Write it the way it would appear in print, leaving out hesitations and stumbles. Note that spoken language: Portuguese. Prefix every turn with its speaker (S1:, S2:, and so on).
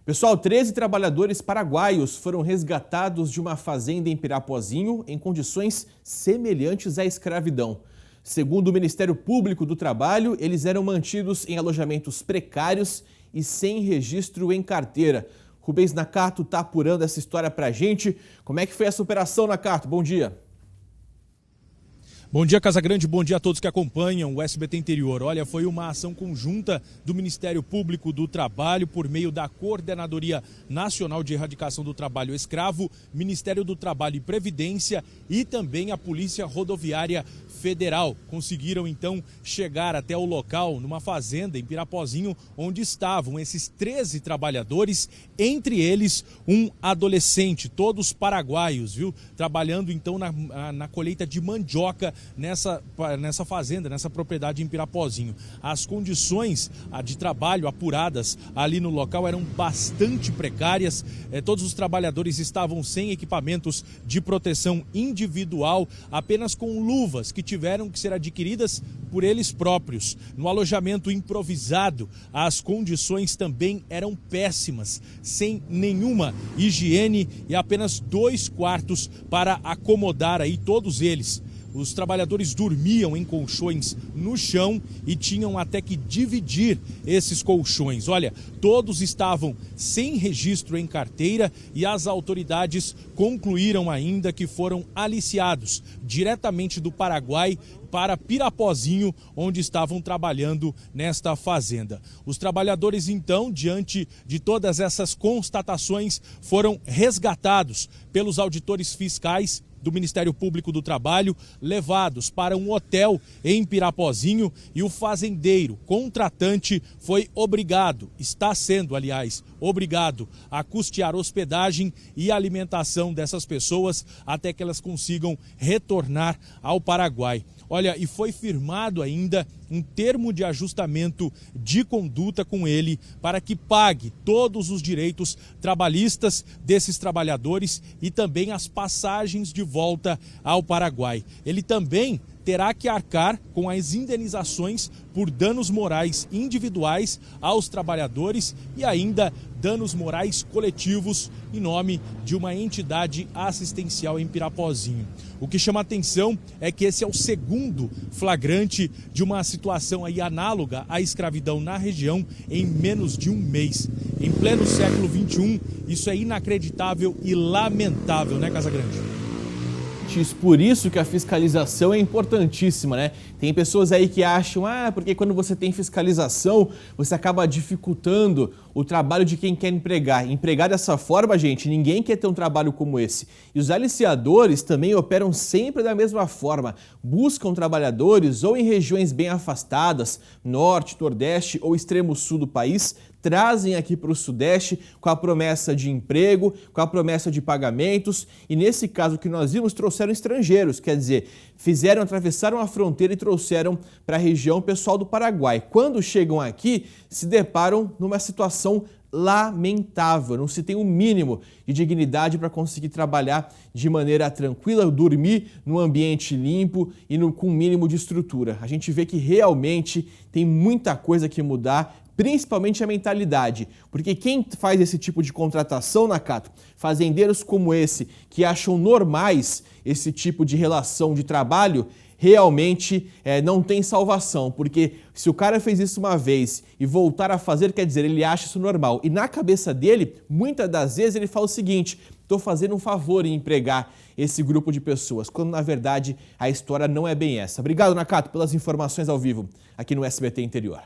S1: Pessoal, 13 trabalhadores paraguaios foram resgatados de uma fazenda em Pirapozinho em condições semelhantes à escravidão. Segundo o Ministério Público do Trabalho, eles eram mantidos em alojamentos precários e sem registro em carteira. Rubens Nakato está apurando essa história para a gente. Como é que foi essa operação, Nakato? Bom dia.
S2: Bom dia, Casagrande. Bom dia a todos que acompanham o SBT Interior. Olha, foi uma ação conjunta do Ministério Público do Trabalho por meio da Coordenadoria Nacional de Erradicação do Trabalho Escravo, Ministério do Trabalho e Previdência e também a Polícia Rodoviária Federal. Conseguiram então chegar até o local, numa fazenda em Pirapozinho, onde estavam esses 13 trabalhadores, entre eles um adolescente, todos paraguaios, viu? Trabalhando então na colheita de mandioca nessa fazenda, nessa propriedade em Pirapozinho. As condições de trabalho apuradas ali no local eram bastante precárias. Todos os trabalhadores estavam sem equipamentos de proteção individual, apenas com luvas que tiveram que ser adquiridas por eles próprios. No alojamento improvisado, as condições também eram péssimas, sem nenhuma higiene e apenas 2 quartos para acomodar aí todos eles. Os trabalhadores dormiam em colchões no chão e tinham até que dividir esses colchões. Olha, todos estavam sem registro em carteira e as autoridades concluíram ainda que foram aliciados diretamente do Paraguai para Pirapozinho, onde estavam trabalhando nesta fazenda. Os trabalhadores, então, diante de todas essas constatações, foram resgatados pelos auditores fiscais do Ministério Público do Trabalho, levados para um hotel em Pirapozinho, e o fazendeiro contratante foi está sendo, aliás, obrigado a custear hospedagem e alimentação dessas pessoas até que elas consigam retornar ao Paraguai. Olha, e foi firmado ainda um termo de ajustamento de conduta com ele para que pague todos os direitos trabalhistas desses trabalhadores e também as passagens de volta ao Paraguai. Ele também terá que arcar com as indenizações por danos morais individuais aos trabalhadores e ainda danos morais coletivos em nome de uma entidade assistencial em Pirapozinho. O que chama atenção é que esse é o segundo flagrante de uma situação aí análoga à escravidão na região em menos de um mês. Em pleno século XXI, isso é inacreditável e lamentável, né, Casagrande?
S1: Por isso que a fiscalização é importantíssima, né? Tem pessoas aí que acham, porque quando você tem fiscalização, você acaba dificultando o trabalho de quem quer empregar. Empregar dessa forma, gente, ninguém quer ter um trabalho como esse. E os aliciadores também operam sempre da mesma forma. Buscam trabalhadores ou em regiões bem afastadas, norte, nordeste ou extremo sul do país, trazem aqui para o Sudeste com a promessa de emprego, com a promessa de pagamentos e nesse caso que nós vimos, trouxeram estrangeiros, quer dizer, atravessaram a fronteira e trouxeram para a região o pessoal do Paraguai. Quando chegam aqui, se deparam numa situação lamentável, não se tem o mínimo de dignidade para conseguir trabalhar de maneira tranquila, dormir num ambiente limpo e com um mínimo de estrutura. A gente vê que realmente tem muita coisa que mudar, principalmente a mentalidade, porque quem faz esse tipo de contratação, Nakato, fazendeiros como esse, que acham normais esse tipo de relação de trabalho, realmente não tem salvação, porque se o cara fez isso uma vez e voltar a fazer, quer dizer, ele acha isso normal. E na cabeça dele, muitas das vezes ele fala o seguinte, estou fazendo um favor em empregar esse grupo de pessoas, quando na verdade a história não é bem essa. Obrigado, Nakato, pelas informações ao vivo aqui no SBT Interior.